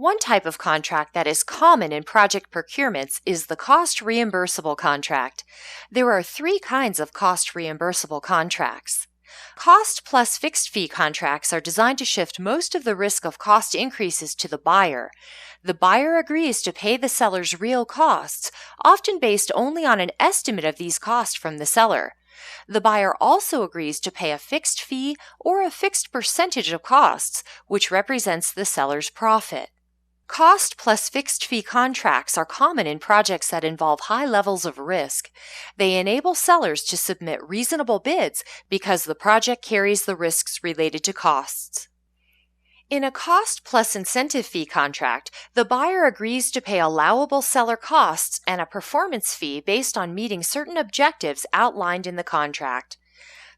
One type of contract that is common in project procurements is the cost reimbursable contract. There are three kinds of cost reimbursable contracts. Cost plus fixed fee contracts are designed to shift most of the risk of cost increases to the buyer. The buyer agrees to pay the seller's real costs, often based only on an estimate of these costs from the seller. The buyer also agrees to pay a fixed fee or a fixed percentage of costs, which represents the seller's profit. Cost plus fixed fee contracts are common in projects that involve high levels of risk. They enable sellers to submit reasonable bids because the project carries the risks related to costs. In a cost plus incentive fee contract, the buyer agrees to pay allowable seller costs and a performance fee based on meeting certain objectives outlined in the contract.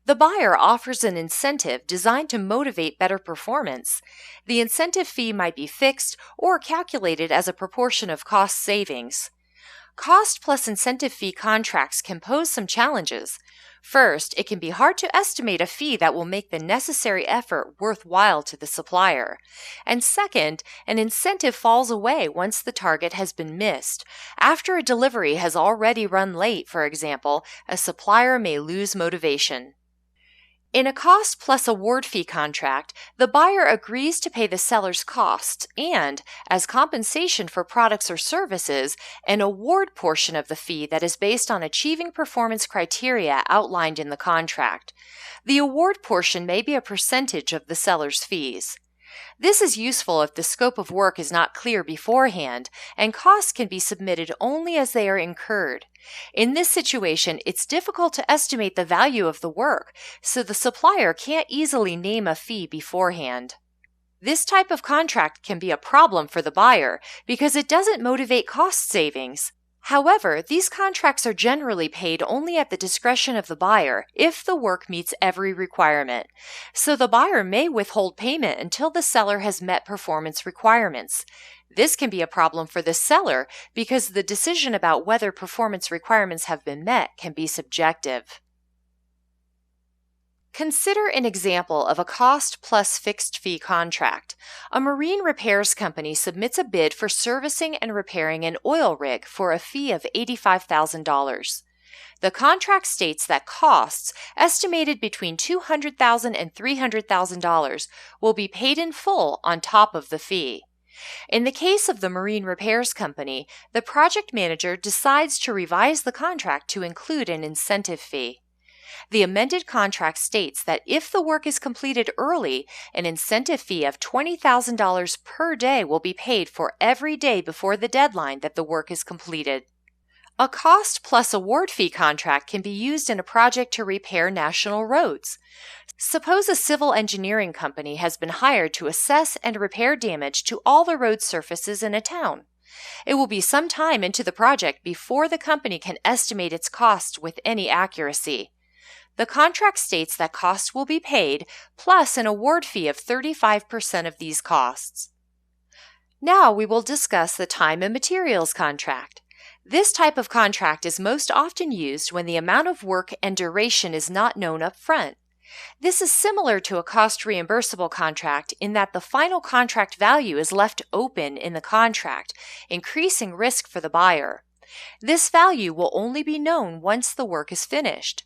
The buyer offers an incentive designed to motivate better performance. The incentive fee might be fixed or calculated as a proportion of cost savings. Cost plus incentive fee contracts can pose some challenges. First, it can be hard to estimate a fee that will make the necessary effort worthwhile to the supplier. And second, an incentive falls away once the target has been missed. After a delivery has already run late, for example, a supplier may lose motivation. In a cost plus award fee contract, the buyer agrees to pay the seller's costs and, as compensation for products or services, an award portion of the fee that is based on achieving performance criteria outlined in the contract. The award portion may be a percentage of the seller's fees. This is useful if the scope of work is not clear beforehand, and costs can be submitted only as they are incurred. In this situation, it's difficult to estimate the value of the work, so the supplier can't easily name a fee beforehand. This type of contract can be a problem for the buyer because it doesn't motivate cost savings. However, these contracts are generally paid only at the discretion of the buyer if the work meets every requirement. So the buyer may withhold payment until the seller has met performance requirements. This can be a problem for the seller because the decision about whether performance requirements have been met can be subjective. Consider an example of a cost plus fixed fee contract. A marine repairs company submits a bid for servicing and repairing an oil rig for a fee of $85,000. The contract states that costs, estimated between $200,000 and $300,000, will be paid in full on top of the fee. In the case of the marine repairs company, the project manager decides to revise the contract to include an incentive fee. The amended contract states that if the work is completed early, an incentive fee of $20,000 per day will be paid for every day before the deadline that the work is completed. A cost plus award fee contract can be used in a project to repair national roads. Suppose a civil engineering company has been hired to assess and repair damage to all the road surfaces in a town. It will be some time into the project before the company can estimate its costs with any accuracy. The contract states that costs will be paid, plus an award fee of 35% of these costs. Now we will discuss the time and materials contract. This type of contract is most often used when the amount of work and duration is not known up front. This is similar to a cost reimbursable contract in that the final contract value is left open in the contract, increasing risk for the buyer. This value will only be known once the work is finished.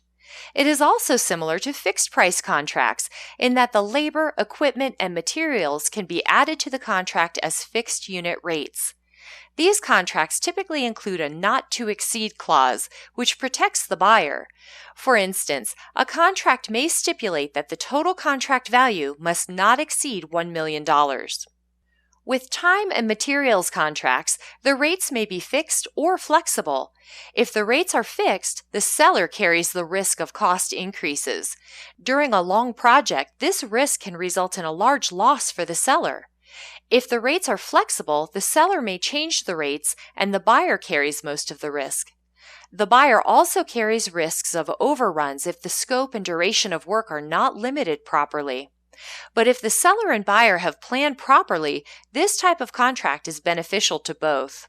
It is also similar to fixed price contracts in that the labor, equipment, and materials can be added to the contract as fixed unit rates. These contracts typically include a not to exceed clause, which protects the buyer. For instance, a contract may stipulate that the total contract value must not exceed $1 million. With time and materials contracts, the rates may be fixed or flexible. If the rates are fixed, the seller carries the risk of cost increases. During a long project, this risk can result in a large loss for the seller. If the rates are flexible, the seller may change the rates and the buyer carries most of the risk. The buyer also carries risks of overruns if the scope and duration of work are not limited properly. But if the seller and buyer have planned properly, this type of contract is beneficial to both.